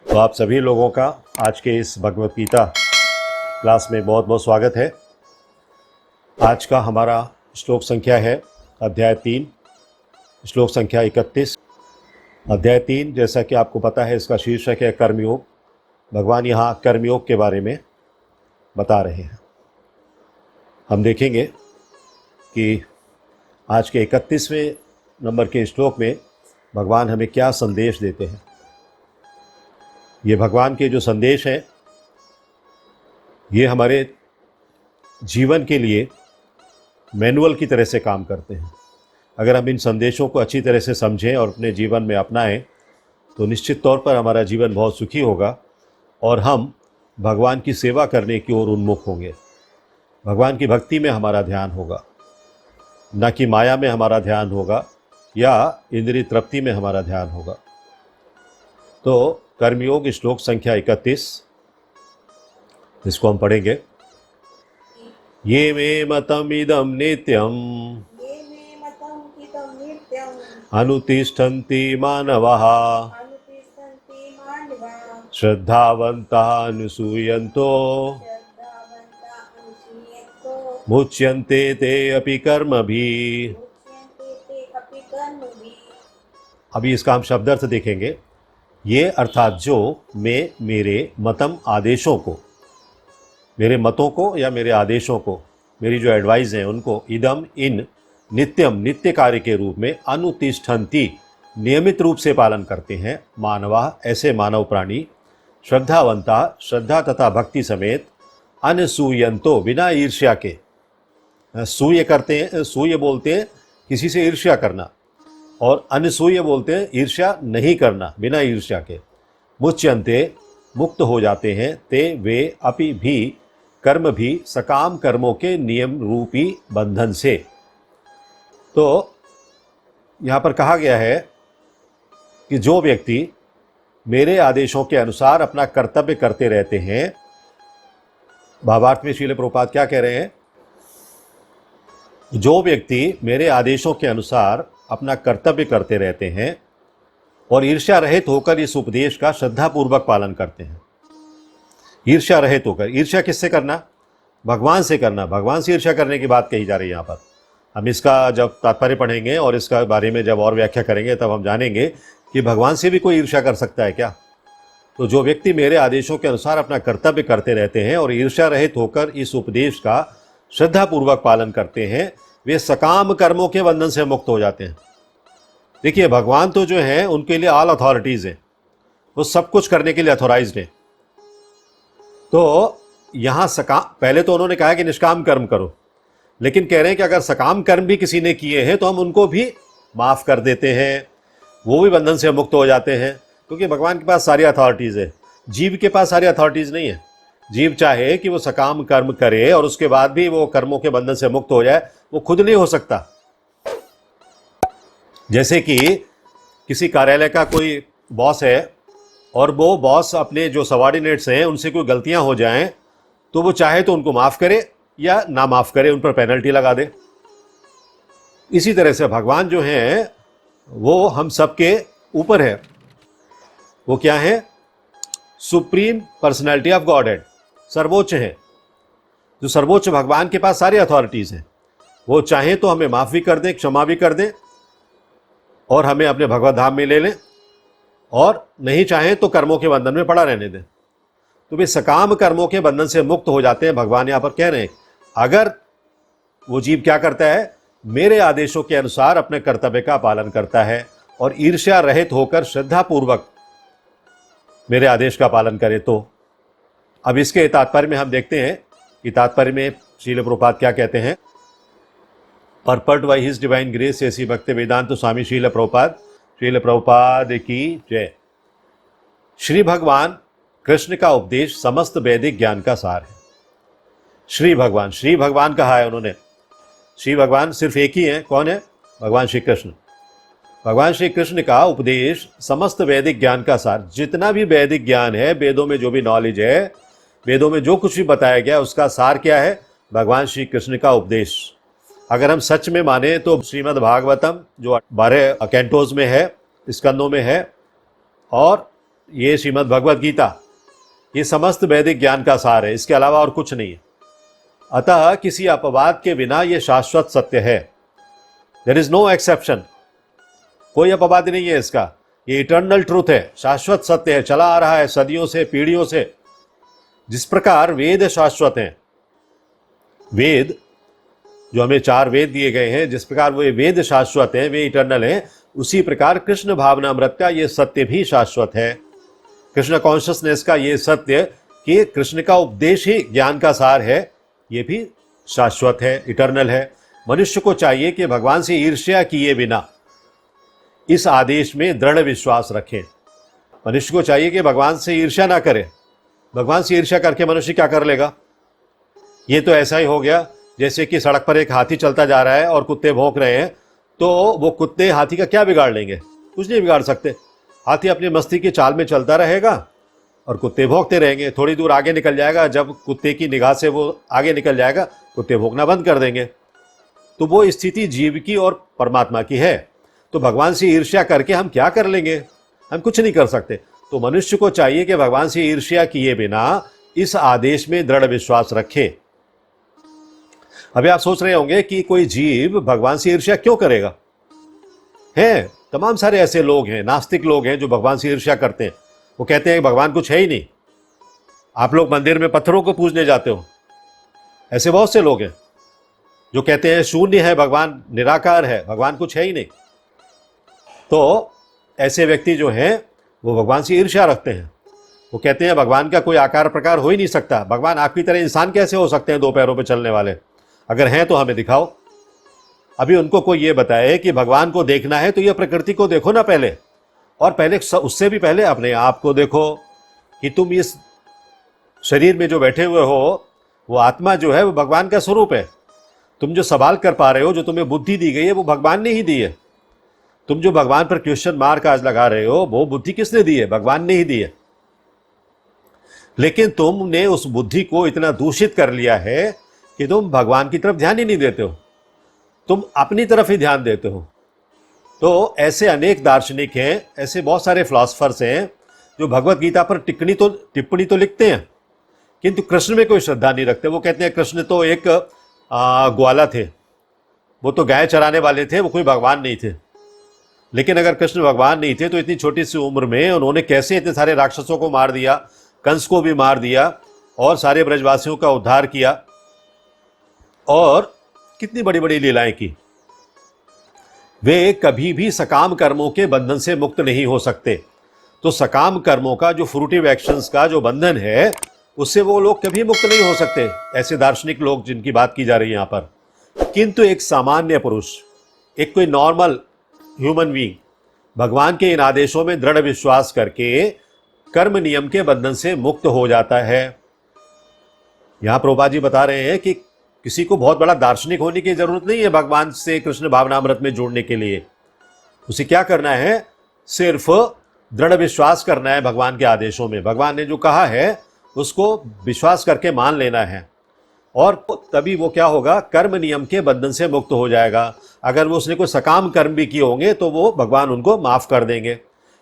तो आप सभी लोगों का आज के इस भगवत गीता क्लास में बहुत बहुत स्वागत है। आज का हमारा श्लोक संख्या है अध्याय 3, श्लोक संख्या 31। अध्याय 3 जैसा कि आपको पता है इसका शीर्षक है कर्मयोग। भगवान यहाँ कर्मयोग के बारे में बता रहे हैं। हम देखेंगे कि आज के 31वें नंबर के श्लोक में भगवान हमें क्या संदेश देते हैं। ये भगवान के जो संदेश हैं ये हमारे जीवन के लिए मैनुअल की तरह से काम करते हैं। अगर हम इन संदेशों को अच्छी तरह से समझें और अपने जीवन में अपनाएं तो निश्चित तौर पर हमारा जीवन बहुत सुखी होगा और हम भगवान की सेवा करने की ओर उन्मुख होंगे। भगवान की भक्ति में हमारा ध्यान होगा, न कि माया में हमारा ध्यान होगा या इंद्रिय तृप्ति में हमारा ध्यान होगा। तो कर्मयोग श्लोक संख्या 31, इसको हम पढ़ेंगे। ये मे मतम इदम नित्यम अनुतिष्ठन्ति मानवाः श्रद्धावन्तः अनुसूयन्तो मुच्यन्ते ते अपि कर्मभिः। अभी इसका हम शब्दार्थ देखेंगे। ये अर्थात जो मैं मेरे मतम आदेशों को, मेरे मतों को या मेरे आदेशों को, मेरी जो एडवाइस हैं उनको इदम इन नित्यम नित्य कार्य के रूप में अनुतिष्ठन्ति नियमित रूप से पालन करते हैं मानवा ऐसे मानव प्राणी श्रद्धावंता श्रद्धा तथा भक्ति समेत अनसूयंतो बिना ईर्ष्या के। सूय करते हैं, सूय बोलते हैं किसी से ईर्ष्या करना, और अनसूय बोलते हैं ईर्ष्या नहीं करना, बिना ईर्ष्या के। मुच्यन्ते मुक्त हो जाते हैं, ते वे अपि भी कर्म भी सकाम कर्मों के नियम रूपी बंधन से। तो यहाँ पर कहा गया है कि जो व्यक्ति मेरे आदेशों के अनुसार अपना कर्तव्य करते रहते हैं, भावार्थ में श्रील प्रभुपाद क्या कह रहे हैं, जो व्यक्ति मेरे आदेशों के अनुसार अपना कर्तव्य करते रहते हैं और ईर्ष्या रहित होकर इस उपदेश का श्रद्धापूर्वक पालन करते हैं। ईर्ष्या रहित होकर, ईर्ष्या किससे करना? भगवान से करना। भगवान से ईर्ष्या करने की बात कही जा रही है यहाँ पर। हम इसका जब तात्पर्य पढ़ेंगे और इसका बारे में जब और व्याख्या करेंगे तब हम जानेंगे कि भगवान से भी कोई ईर्ष्या कर सकता है क्या। तो जो व्यक्ति मेरे आदेशों के अनुसार अपना कर्तव्य करते रहते हैं और ईर्ष्या रहित होकर इस उपदेश का श्रद्धापूर्वक पालन करते हैं, वे सकाम कर्मों के बंधन से मुक्त हो जाते हैं। देखिए, भगवान तो जो है उनके लिए ऑल अथॉरिटीज़ हैं, वो सब कुछ करने के लिए अथॉराइज्ड हैं। तो यहाँ पहले तो उन्होंने कहा कि निष्काम कर्म करो, लेकिन कह रहे हैं कि अगर सकाम कर्म भी किसी ने किए हैं तो हम उनको भी माफ़ कर देते हैं, वो भी बंधन से मुक्त हो जाते हैं, क्योंकि भगवान के पास सारी अथॉरिटीज़ है। जीव के पास सारी अथॉरिटीज़ नहीं है। जीव चाहे कि वो सकाम कर्म करे और उसके बाद भी वो कर्मों के बंधन से मुक्त हो जाए, वो खुद नहीं हो सकता। जैसे कि किसी कार्यालय का कोई बॉस है और वो बॉस अपने जो सबॉर्डिनेट्स हैं उनसे कोई गलतियां हो जाएं तो वो चाहे तो उनको माफ़ करे या ना माफ़ करे, उन पर पेनल्टी लगा दे। इसी तरह से भगवान जो हैं वो हम सबके ऊपर है। वो क्या है? सुप्रीम पर्सनैलिटी ऑफ गॉडहेड, सर्वोच्च है। जो सर्वोच्च भगवान के पास सारी अथॉरिटीज़ हैं। वो चाहें तो हमें माफ़ भी कर दें, क्षमा भी कर दें और हमें अपने भगवत धाम में ले लें, और नहीं चाहें तो कर्मों के बंधन में पड़ा रहने दें। तो वे सकाम कर्मों के बंधन से मुक्त हो जाते हैं। भगवान यहाँ पर कह रहे हैं अगर वो जीव क्या करता है, मेरे आदेशों के अनुसार अपने कर्तव्य का पालन करता है और ईर्ष्या रहित होकर श्रद्धापूर्वक मेरे आदेश का पालन करे। तो अब इसके तात्पर्य में हम देखते हैं कि तात्पर्य में श्रील प्रभुपाद क्या कहते हैं। पर्पट बाय हिज डिवाइन ग्रेस ऐसी भक्ति वेदांत स्वामी श्रील प्रभुपाद की जय। श्री भगवान कृष्ण का उपदेश समस्त वैदिक ज्ञान का सार है। श्री भगवान कहा है उन्होंने। श्री भगवान सिर्फ एक ही हैं। कौन है? भगवान श्री कृष्ण। भगवान श्री कृष्ण का उपदेश समस्त वैदिक ज्ञान का सार, जितना भी वैदिक ज्ञान है, वेदों में जो भी नॉलेज है, वेदों में जो कुछ भी बताया गया उसका सार क्या है? भगवान श्री कृष्ण का उपदेश। अगर हम सच में माने तो श्रीमद् भागवतम जो 12 कैंटोज में है, स्कंदों में है, और ये श्रीमद् भगवद गीता, ये समस्त वैदिक ज्ञान का सार है, इसके अलावा और कुछ नहीं है। अतः किसी अपवाद के बिना ये शाश्वत सत्य है। देयर इज नो एक्सेप्शन, कोई अपवाद नहीं है इसका। ये इटर्नल ट्रूथ है, शाश्वत सत्य है, चला आ रहा है सदियों से, पीढ़ियों से। जिस प्रकार वेद शाश्वत हैं, वेद जो हमें 4 वेद दिए गए हैं, जिस प्रकार वे वेद शाश्वत हैं, वे इटर्नल हैं, उसी प्रकार कृष्ण भावनामृत का ये सत्य भी शाश्वत है। कृष्ण कॉन्शियसनेस का ये सत्य कि कृष्ण का उपदेश ही ज्ञान का सार है, ये भी शाश्वत है, इटर्नल है। मनुष्य को चाहिए कि भगवान से ईर्ष्या किए बिना इस आदेश में दृढ़ विश्वास रखें। मनुष्य को चाहिए कि भगवान से ईर्ष्या ना करे। भगवान से ईर्ष्या करके मनुष्य क्या कर लेगा? ये तो ऐसा ही हो गया जैसे कि सड़क पर एक हाथी चलता जा रहा है और कुत्ते भौंक रहे हैं, तो वो कुत्ते हाथी का क्या बिगाड़ लेंगे? कुछ नहीं बिगाड़ सकते। हाथी अपनी मस्ती की चाल में चलता रहेगा और कुत्ते भौंकते रहेंगे। थोड़ी दूर आगे निकल जाएगा, जब कुत्ते की निगाह से वो आगे निकल जाएगा, कुत्ते भौंकना बंद कर देंगे। तो वो स्थिति जीव की और परमात्मा की है। तो भगवान से ईर्ष्या करके हम क्या कर लेंगे? हम कुछ नहीं कर सकते। तो मनुष्य को चाहिए कि भगवान से ईर्ष्या किए बिना इस आदेश में दृढ़ विश्वास रखे। अभी आप सोच रहे होंगे कि कोई जीव भगवान से ईर्ष्या क्यों करेगा? हैं तमाम सारे ऐसे लोग हैं, नास्तिक लोग हैं, जो भगवान से ईर्ष्या करते हैं। वो कहते हैं कि भगवान कुछ है ही नहीं। आप लोग मंदिर में पत्थरों को पूजने जाते हो, ऐसे बहुत से लोग हैं जो कहते हैं शून्य है भगवान, निराकार है, भगवान कुछ है ही नहीं। तो ऐसे व्यक्ति जो हैं वो भगवान से ईर्ष्या रखते हैं। वो कहते हैं भगवान का कोई आकार प्रकार हो ही नहीं सकता। भगवान आपकी तरह इंसान कैसे हो सकते हैं, 2 पैरों पर चलने वाले? अगर हैं तो हमें दिखाओ। अभी उनको कोई ये बताए कि भगवान को देखना है तो ये प्रकृति को देखो ना पहले, और पहले उससे भी पहले अपने आप को देखो कि तुम इस शरीर में जो बैठे हुए हो, वो आत्मा जो है वो भगवान का स्वरूप है। तुम जो सवाल कर पा रहे हो, जो तुम्हें बुद्धि दी गई है, वो भगवान ने ही दी है। तुम जो भगवान पर क्वेश्चन मार्क आज लगा रहे हो, वो बुद्धि किसने दी है? भगवान ने ही दी है। लेकिन तुमने उस बुद्धि को इतना दूषित कर लिया है कि तुम भगवान की तरफ ध्यान ही नहीं देते हो, तुम अपनी तरफ ही ध्यान देते हो। तो ऐसे अनेक दार्शनिक हैं, ऐसे बहुत सारे फिलॉसफर्स हैं जो भगवत गीता पर टिप्पणी तो लिखते हैं, किंतु कृष्ण में कोई श्रद्धा नहीं रखते। वो कहते हैं कृष्ण तो एक ग्वाला थे, वो तो गाय चराने वाले थे, वो कोई भगवान नहीं थे। लेकिन अगर कृष्ण भगवान नहीं थे तो इतनी छोटी सी उम्र में उन्होंने कैसे इतने सारे राक्षसों को मार दिया, कंस को भी मार दिया और सारे ब्रजवासियों का उद्धार किया और कितनी बड़ी बड़ी लीलाएं की। वे कभी भी सकाम कर्मों के बंधन से मुक्त नहीं हो सकते। तो सकाम कर्मों का जो फ्रूटिव एक्शंस का जो बंधन है, उससे वो लोग कभी मुक्त नहीं हो सकते, ऐसे दार्शनिक लोग जिनकी बात की जा रही है यहां पर। किंतु एक सामान्य पुरुष, एक कोई नॉर्मल ह्यूमन बीइंग, भगवान के इन आदेशों में दृढ़ विश्वास करके कर्म नियम के बंधन से मुक्त हो जाता है। यहां प्रभुपाद जी बता रहे हैं कि किसी को बहुत बड़ा दार्शनिक होने की जरूरत नहीं है भगवान से कृष्ण भावनामृत में जुड़ने के लिए। उसे क्या करना है? सिर्फ दृढ़ विश्वास करना है भगवान के आदेशों में। भगवान ने जो कहा है उसको विश्वास करके मान लेना है, और तभी वो क्या होगा? कर्म नियम के बंधन से मुक्त हो जाएगा। अगर वो उसने कोई सकाम कर्म भी किए होंगे तो वो भगवान उनको माफ कर देंगे,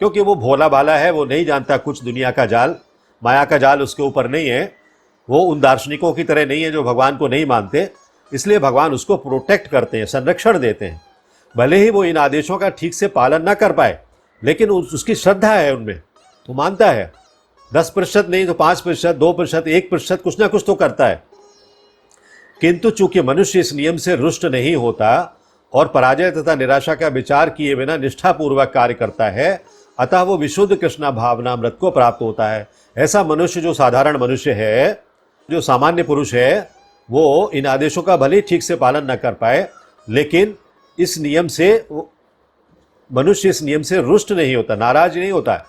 क्योंकि वो भोला भाला है, वो नहीं जानता कुछ दुनिया का जाल, माया का जाल उसके ऊपर नहीं है। वो उन दार्शनिकों की तरह नहीं है जो भगवान को नहीं मानते। इसलिए भगवान उसको प्रोटेक्ट करते हैं, संरक्षण देते हैं। भले ही वो इन आदेशों का ठीक से पालन ना कर पाए, लेकिन उसकी श्रद्धा है उनमें, वो मानता है। 10% नहीं तो 5%, 2%, 1% कुछ ना कुछ तो करता है। किंतु चूंकि मनुष्य इस नियम से रुष्ट नहीं होता और पराजय तथा निराशा का विचार किए बिना निष्ठापूर्वक कार्य करता है, अतः वो विशुद्ध कृष्णा भावनामृत को प्राप्त होता है। ऐसा मनुष्य जो साधारण मनुष्य है, जो सामान्य पुरुष है, वो इन आदेशों का भले ठीक से पालन न कर पाए, लेकिन इस नियम से मनुष्य इस नियम से रुष्ट नहीं होता, नाराज नहीं होता है,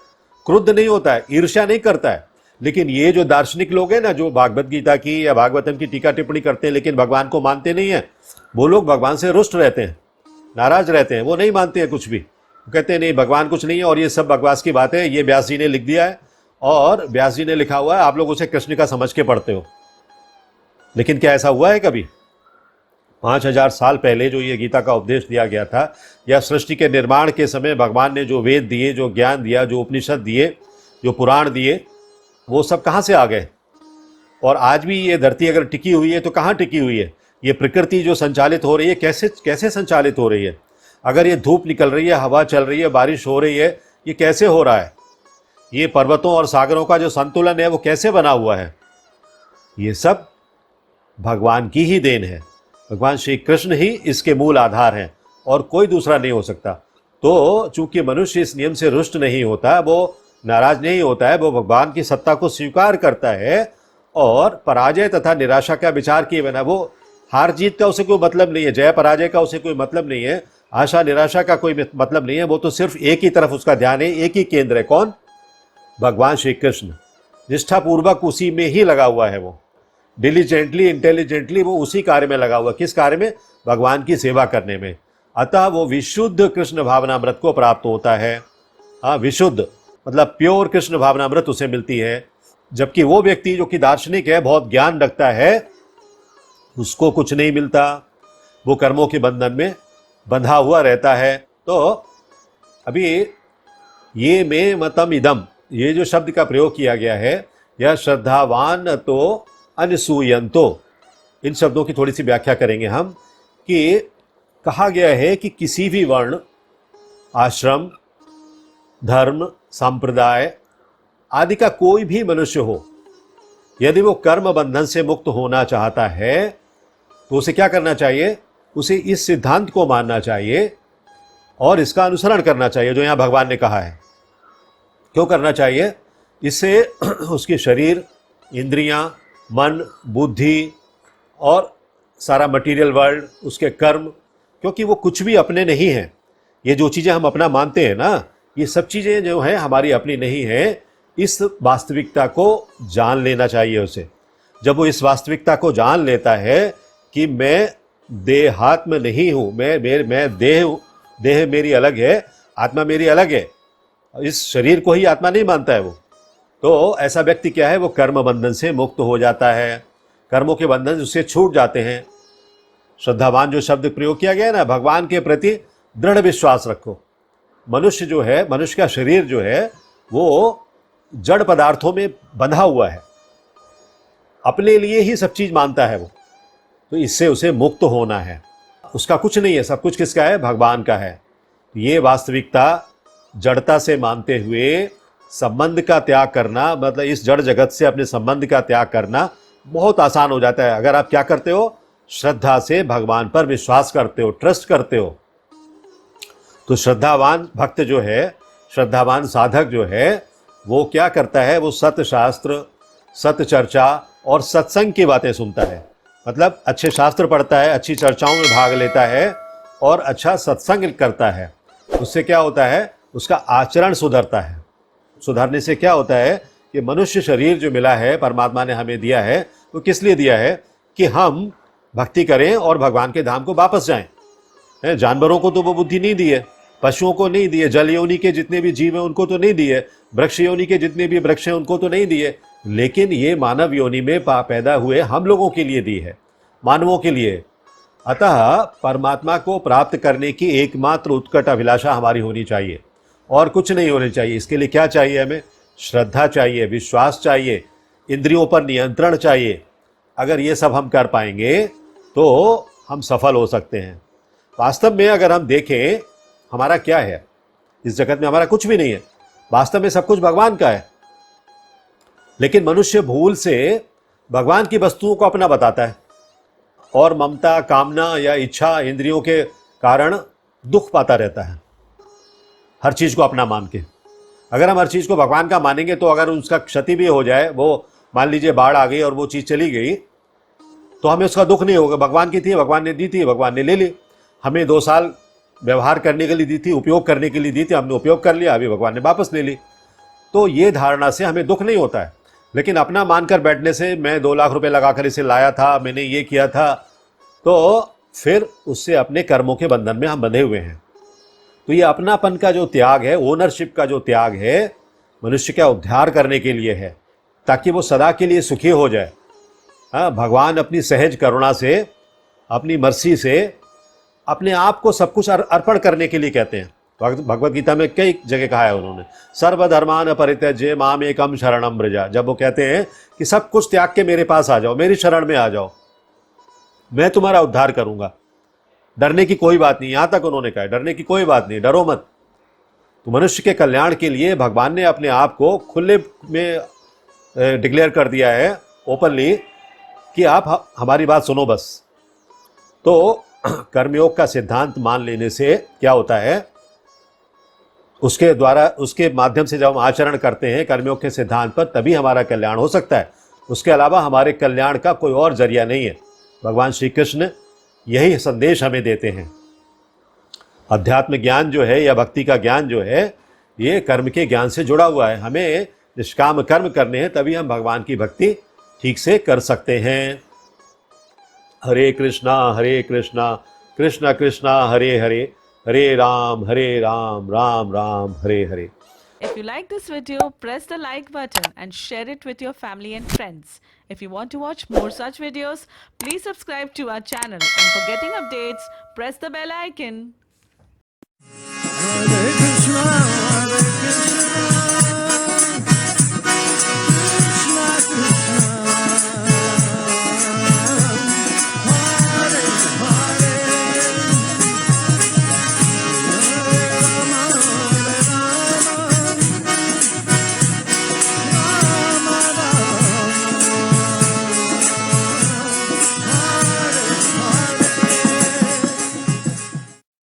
क्रुद्ध नहीं होता है, ईर्ष्या नहीं करता है। लेकिन ये जो दार्शनिक लोग हैं ना, जो भागवत गीता की या भागवतम की टीका टिप्पणी करते हैं लेकिन भगवान को मानते नहीं है, वो लोग भगवान से रुष्ट रहते हैं, नाराज रहते हैं, वो नहीं मानते हैं कुछ भी। वो कहते हैं नहीं भगवान कुछ नहीं है और ये सब बकवास की बात है, ये व्यास जी ने लिख दिया है और व्यास जी ने लिखा हुआ है, आप लोग उसे कृष्ण का समझ के पढ़ते हो। लेकिन क्या ऐसा हुआ है कभी? 5000 साल पहले जो ये गीता का उपदेश दिया गया था, या सृष्टि के निर्माण के समय भगवान ने जो वेद दिए, जो ज्ञान दिया, जो उपनिषद दिए, जो पुराण दिए, वो सब कहाँ से आ गए? और आज भी ये धरती अगर टिकी हुई है तो कहाँ टिकी हुई है? ये प्रकृति जो संचालित हो रही है, कैसे कैसे संचालित हो रही है? अगर ये धूप निकल रही है, हवा चल रही है, बारिश हो रही है, ये कैसे हो रहा है? ये पर्वतों और सागरों का जो संतुलन है वो कैसे बना हुआ है? ये सब भगवान की ही देन है। भगवान श्री कृष्ण ही इसके मूल आधार हैं और कोई दूसरा नहीं हो सकता। तो चूंकि मनुष्य इस नियम से रुष्ट नहीं होता, वो नाराज नहीं होता है, वो भगवान की सत्ता को स्वीकार करता है और पराजय तथा निराशा का विचार किए बिना, वो हार जीत का उसे कोई मतलब नहीं है, जय पराजय का उसे कोई मतलब नहीं है, आशा निराशा का कोई मतलब नहीं है। वो तो सिर्फ एक ही तरफ उसका ध्यान है, एक ही केंद्र है। कौन? भगवान श्री कृष्ण। निष्ठापूर्वक उसी में ही लगा हुआ है, वो डिलीजेंटली, इंटेलिजेंटली वो उसी कार्य में लगा हुआ। किस कार्य में? भगवान की सेवा करने में। अतः वो विशुद्ध कृष्ण भावनामृत को प्राप्त होता है। हाँ, विशुद्ध मतलब प्योर कृष्ण भावनामृत उसे मिलती है। जबकि वो व्यक्ति जो कि दार्शनिक है, बहुत ज्ञान रखता है, उसको कुछ नहीं मिलता, वो कर्मों के बंधन में बंधा हुआ रहता है। तो अभी ये में मतम इदम, ये जो शब्द का प्रयोग किया गया है, यह श्रद्धावान तो अनसूयंतो, इन शब्दों की थोड़ी सी व्याख्या करेंगे हम। कि कहा गया है कि किसी भी वर्ण, आश्रम, धर्म, संप्रदाय आदि का कोई भी मनुष्य हो, यदि वो कर्म बंधन से मुक्त होना चाहता है तो उसे क्या करना चाहिए? उसे इस सिद्धांत को मानना चाहिए और इसका अनुसरण करना चाहिए जो यहाँ भगवान ने कहा है। क्यों करना चाहिए? इससे उसकी शरीर, इंद्रियां, मन, बुद्धि और सारा मटेरियल वर्ल्ड, उसके कर्म, क्योंकि वो कुछ भी अपने नहीं हैं। ये जो चीज़ें हम अपना मानते हैं ना, ये सब चीज़ें जो हैं हमारी अपनी नहीं हैं। इस वास्तविकता को जान लेना चाहिए उसे। जब वो इस वास्तविकता को जान लेता है कि मैं देहात्म नहीं हूँ, मैं देह हूँ, देह मेरी अलग है, आत्मा मेरी अलग है, इस शरीर को ही आत्मा नहीं मानता है वो, तो ऐसा व्यक्ति क्या है? वो कर्म बंधन से मुक्त हो जाता है, कर्मों के बंधन उससे छूट जाते हैं। श्रद्धावान जो शब्द प्रयोग किया गया है ना, भगवान के प्रति दृढ़ विश्वास रखो। मनुष्य जो है, मनुष्य का शरीर जो है, वो जड़ पदार्थों में बंधा हुआ है, अपने लिए ही सब चीज मानता है वो। तो इससे उसे मुक्त होना है। उसका कुछ नहीं है, सब कुछ किसका है? भगवान का है। ये वास्तविकता जड़ता से मानते हुए संबंध का त्याग करना, मतलब इस जड़ जगत से अपने संबंध का त्याग करना बहुत आसान हो जाता है अगर आप क्या करते हो? श्रद्धा से भगवान पर विश्वास करते हो, ट्रस्ट करते हो। तो श्रद्धावान भक्त जो है, श्रद्धावान साधक जो है, वो क्या करता है? वो सत्य शास्त्र, सत्य चर्चा और सत्संग की बातें सुनता है। मतलब अच्छे शास्त्र पढ़ता है, अच्छी चर्चाओं में भाग लेता है और अच्छा सत्संग करता है। उससे क्या होता है? उसका आचरण सुधरता है। सुधरने से क्या होता है कि मनुष्य शरीर जो मिला है, परमात्मा ने हमें दिया है, वो किस लिए दिया है? कि हम भक्ति करें और भगवान के धाम को वापस जाएं। जानवरों को तो वो बुद्धि नहीं दी है, पशुओं को नहीं दिए, जल योनि के जितने भी जीव हैं उनको तो नहीं दिए, वृक्ष योनि के जितने भी वृक्ष हैं उनको तो नहीं दिए, लेकिन ये मानव योनि में पैदा हुए हम लोगों के लिए दी है, मानवों के लिए। अतः परमात्मा को प्राप्त करने की एकमात्र उत्कट अभिलाषा हमारी होनी चाहिए और कुछ नहीं होनी चाहिए। इसके लिए क्या चाहिए? हमें श्रद्धा चाहिए, विश्वास चाहिए, इंद्रियों पर नियंत्रण चाहिए। अगर ये सब हम कर पाएंगे तो हम सफल हो सकते हैं। वास्तव में अगर हम देखें, हमारा क्या है इस जगत में? हमारा कुछ भी नहीं है। वास्तव में सब कुछ भगवान का है, लेकिन मनुष्य भूल से भगवान की वस्तुओं को अपना बताता है और ममता, कामना या इच्छा, इंद्रियों के कारण दुख पाता रहता है हर चीज को अपना मान के। अगर हम हर चीज को भगवान का मानेंगे तो अगर उसका क्षति भी हो जाए, वो मान लीजिए बाढ़ आ गई और वो चीज चली गई, तो हमें उसका दुख नहीं होगा। भगवान की थी, भगवान ने दी थी, भगवान ने ले ली। हमें 2 साल व्यवहार करने के लिए दी थी, उपयोग करने के लिए दी थी, हमने उपयोग कर लिया, अभी भगवान ने वापस ले ली। तो ये धारणा से हमें दुख नहीं होता है। लेकिन अपना मानकर बैठने से, मैं 2 लाख रुपए लगाकर इसे लाया था, मैंने ये किया था, तो फिर उससे अपने कर्मों के बंधन में हम बंधे हुए हैं। तो ये अपनापन का जो त्याग है, ओनरशिप का जो त्याग है, मनुष्य का उद्धार करने के लिए है, ताकि वो सदा के लिए सुखी हो जाए। हाँ, भगवान अपनी सहज करुणा से, अपनी मर्सी से अपने आप को सब कुछ अर्पण करने के लिए कहते हैं। भगवत गीता में कई जगह कहा है उन्होंने, सर्वधर्मान परित्यज्य माम एकम शरणम व्रजा। जब वो कहते हैं कि सब कुछ त्याग के मेरे पास आ जाओ, मेरी शरण में आ जाओ, मैं तुम्हारा उद्धार करूंगा, डरने की कोई बात नहीं। यहां तक उन्होंने कहा डरने की कोई बात नहीं, डरो मत। तो मनुष्य के कल्याण के लिए भगवान ने अपने आप को खुले में डिक्लेयर कर दिया है, ओपनली, कि आप हमारी बात सुनो बस। तो कर्मयोग का सिद्धांत मान लेने से क्या होता है, उसके द्वारा, उसके माध्यम से जब हम आचरण करते हैं कर्मयोग के सिद्धांत पर, तभी हमारा कल्याण हो सकता है। उसके अलावा हमारे कल्याण का कोई और जरिया नहीं है। भगवान श्री कृष्ण यही संदेश हमें देते हैं। अध्यात्म ज्ञान जो है या भक्ति का ज्ञान जो है, ये कर्म के ज्ञान से जुड़ा हुआ है। हमें निष्काम कर्म करने हैं, तभी हम भगवान की भक्ति ठीक से कर सकते हैं। हरे कृष्णा कृष्णा कृष्णा हरे हरे, हरे Ram Ram Ram Hare Hare. If you like this video, press the like button and share it with your family and friends. If you want to watch more such videos, please subscribe to our channel, and for getting updates, press the bell icon.